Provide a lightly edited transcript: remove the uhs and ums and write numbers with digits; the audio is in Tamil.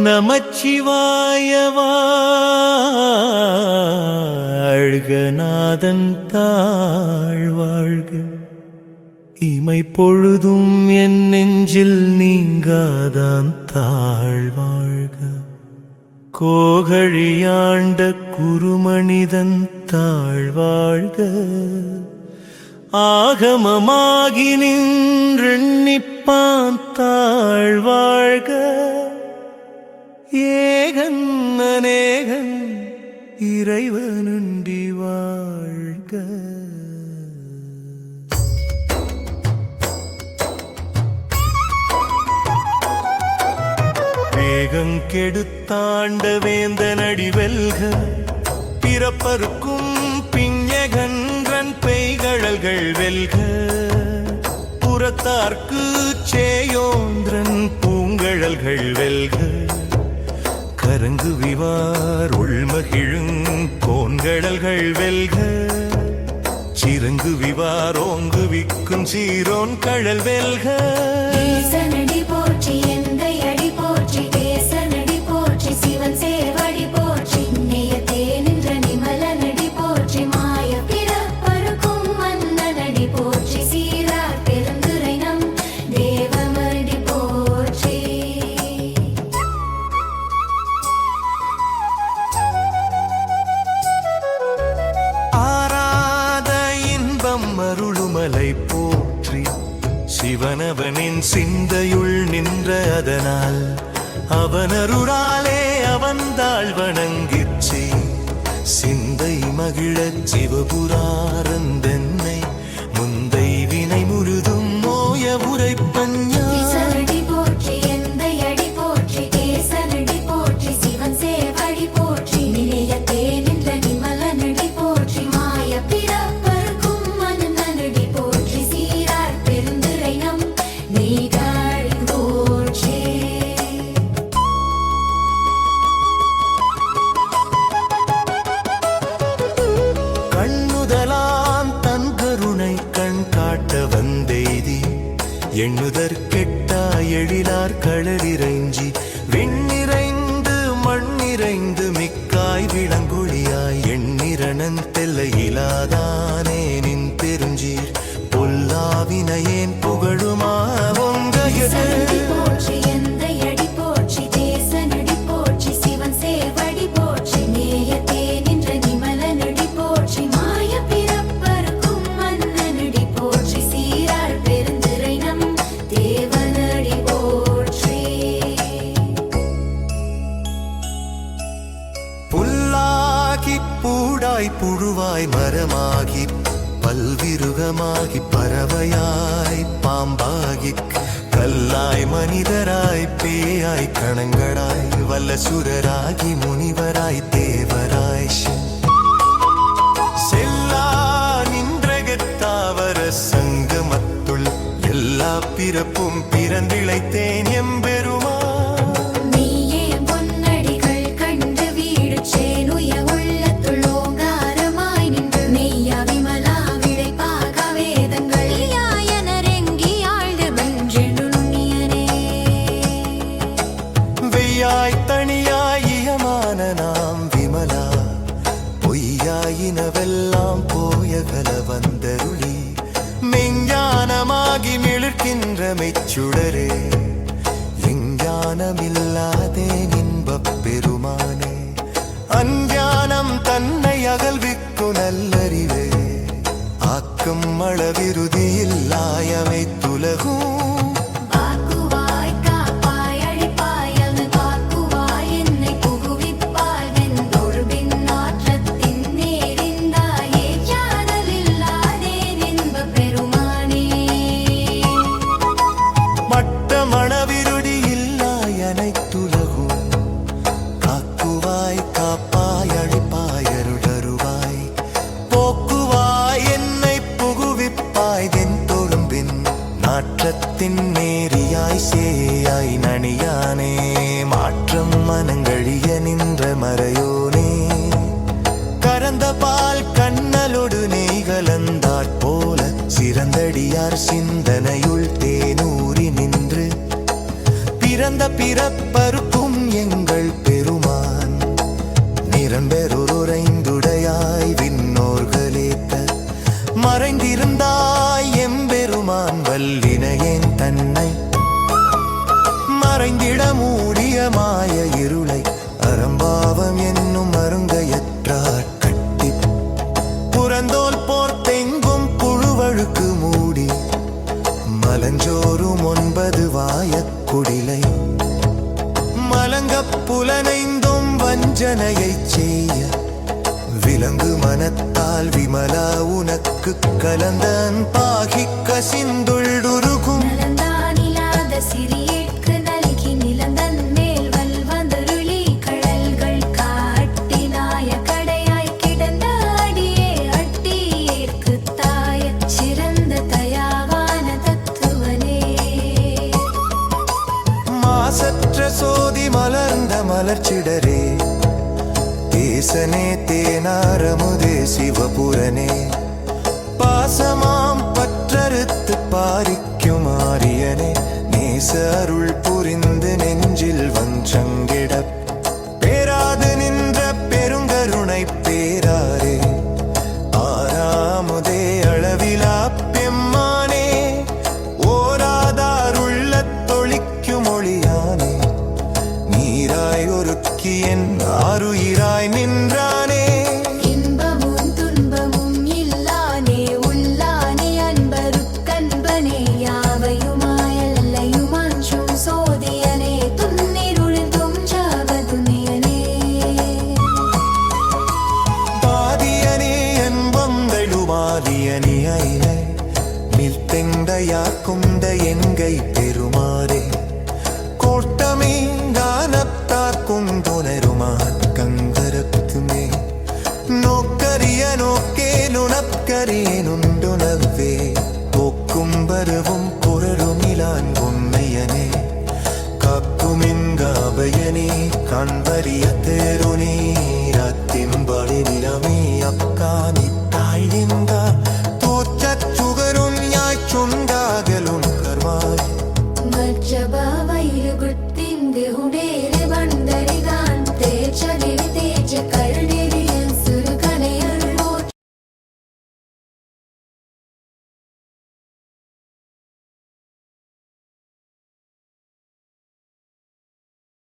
நமச்சிவாய வாழ்க, நாதன் தாழ் வாழ்க. இமை பொழுதும் என் நெஞ்சில் நீங்காதான் தாழ் வாழ்க. கோகழியாண்ட குருமனிதன் தாழ் வாழ்க. ஆகமமாகி நின்றெண்ணிப்பான் தாழ் வாழ்க. ஏகன் அநேகன் இறைவனுண்டி வாழ்க. வேகம் கெடுத்தாண்ட வேந்தனடி வெல்க. பிறப்பருக்கும் பிஞகன்றன் பெய்கழல்கள் வெல்க. புறத்தார்க்கு சேயோந்திரன் பூங்கழல்கள் வெல்க. கரங்கு விவார் உள்மகிழுங் கோன்கடல்கள் வெல்க. சிறங்கு விவார் ஓங்கு விக்கும் சீரோன் கழல் வெல்க. தேசனடி போற்றி எந்தை அடி போற்றி, தேசனடி போற்றி சிவன் சேவடி போற்றி, நேயத்தே நின்ற நிமலனடி போற்றி, மாய பிறப்பருக்கும் மன்னனடி போற்றி, சீரார் பெருந்துரை நம் தேவமடி போற்றி. ஆராத இன்பம் அருளுமலை போற்றி, சிவனவனின் சிந்தையுள் நின்ற அதனால் அவனருளாலே அவன்தாள் வணங்கிச்சே. சிந்தை மகிழச் சிவபுராரந்தென்னை முந்தை வினை முழுதும் மோய உரைப்பஞ்ஞா. தேசனடி போற்றி எந்தை அடி போற்றி, தேசனடி போற்றி சிவன் சேவடி போற்றி, நிலையத்தே நின்ற நிமலனடி போற்றி, மாய பிறப்பருக்கும் மன்னனடி போற்றி, சீரார் பெருந்துரை நம் நீதாழ் போற்றி. கண்ணுதலான் தன் கருணை கண் காட்ட வந்தெய்தி, எண்ணுதற்கெட்டா எழிலார் களரிறைஞ்சி, விண்ணிறைந்து மண்ணிறைந்து மிக்காய் விளங்கொழியாய், எண்ணிரணன் தெல்லையிலாதானே நின் பெருஞ்சீர், பொல்லாவினையேன் புகழுமா ஒங்கையது. தேசனடி போற்றி எந்தை அடி போற்றி, தேசனடி போற்றி சிவன் சேவடி போற்றி, நேயத்தே நின்ற நிமலனடி போற்றி, மாய பிறப்பருக்கும் மன்னனடி போற்றி, சீரார் பெருந்துரை நம் தேவனடி போற்றி. புல்லாகி பூடாய் புழுவாய் மரமாகி பல்விருகமாகி பறவையாய் பாம்பாகி கல்லாய் மனிதராய் பேயாய் கணங்களாய் வல்லசுரராகி முனிவராய் தேவராய் செல்லா நின்றகத்தாவர சங்கமத்துள் எல்லா பிறப்பும் பிறந்திழைத்தேன் எம்பெருமா. நீயே பொன்னடிகள் கண்டு வீடுச்சேனுய உள்ளத்துள் ஓங்காரமாய் நின்று, நெய்யா விமலா விளைப்பாக வேதங்கள் யாயனரெங்கி ஆழ்ந்து வென்றெழு நுண்ணியனே. வெய்யாய் தனியாய் இயமான நாம் விமலா, பொய்யாயினவெல்லாம் போயகல வந்தருளி, மெஞ்ஞானமாகி மிளிர்க்கின்ற மெச்சுடரே, எஞ்ஞானமில்லாதே இன்பப் பெருமானே. அஞ்ஞானம் தன்னை அகல்விக்கு நல்லறிவே, ஆக்கம் அளவிருதியில்லாயமை துலகும். வாக்குவாய் காப்பாய் அழிப்பாய் அது வாக்குவாய் என்னை புகுவிப்பாய், வெந்தொரு பின்னாற்றத்தின் நேரிந்தாயே சாதலில்லாதே இன்பப் பெருமானே. மட்ட மணவிருடி இல்லாய் அனைத்துலகும், காக்குவாய் காப்பாய் அழிப்பாய் அருளருவாய், போக்குவாய் என்னை புகுவிப்பாய் தென் தொழும்பின் நாற்றத்தின் நேரியாய் சேயாய் நனியானே. மாற்றம் மனங்கழிய நின்ற மறையோனே, கரந்த பால் கண்ணலொடு நெய் கலந்தாற் போல, சிறந்தடியார் சிந்தனையுள் தேனூரி நின்று, பிறந்த பிறப்பருக்கும் எங்கள் மறைந்திட மூடிய மாய இருளை அறம்பாவம் என்னும் அருங்கையற்றார் கட்டி புறந்தோல் போர்த்தெங்கும் புழுவழுக்கு மூடி மலஞ்சோறும் 9 வாயக்குடிலை மலங்கப் புலனைந்தும் வஞ்சனையைச் செய்ய விலங்கு மனத்தால் விமலா உனக்கு கலந்தன் பாகி கசிந்துள்ளுருகும் நலந்தானில்லாத சிறியேற்கு நல்கி நிலந்தன் மேல் வல்வந்தருளி கடல்கள் காட்டினாய கடையாய் கிடந்த அடியே அட்டி ஏற்கு தாய சிறந்த தயாவான தத்துவனே மாசற்ற சோதி மலர்ந்த மலர்ச்சிடரே தேசனே தேனாரமுதே சிவபுரனே பாசமாம் பற்றறுத்து பாரிக்கும் ஆரியனே நேச அருள் புரிந்து நெஞ்சில் வஞ்சங்கிட பேராது நின்ற பெருங்கருணை பேராரே ஆறாமுதே அளவிலா பெம்மானே ஓராதாருள்ள தொழிக்கும் ஒளியானே நீராய் ஒருக்கி என் ஆருயிராய் நின்றானே இன்பமும் துன்பமும் இல்லானே உள்ளானே அன்பருக்கன்பனே யாவையுமாயல்லையுமாஞ்சும் சோதியனே துன்னிருள்தும் ஜாவதுனியனே பாதியனே என்பந்தழுமாதியனே ஐலை நில்தெண்டையாக்குண்ட எங்கை பெருமாறே கோட்டமே ஞானத்தாக்கும் துணருமான் கந்தரத்துமே நோக்கரிய நோக்கே நுணக்கரேனுண்டுணர்வே போக்கும் வருவும் புரருமிலான் உண்மையனே காக்குமின்காபயனே காண்பரிய தேருநீரத்தின்படி நிலமே அக்கானி தாழ்ந்த தோற்றச் சுகருன் யாய்ச்சுண்டாகலுன் கர்வாய் மற்றபாவையில் குட்டிந்து உடேர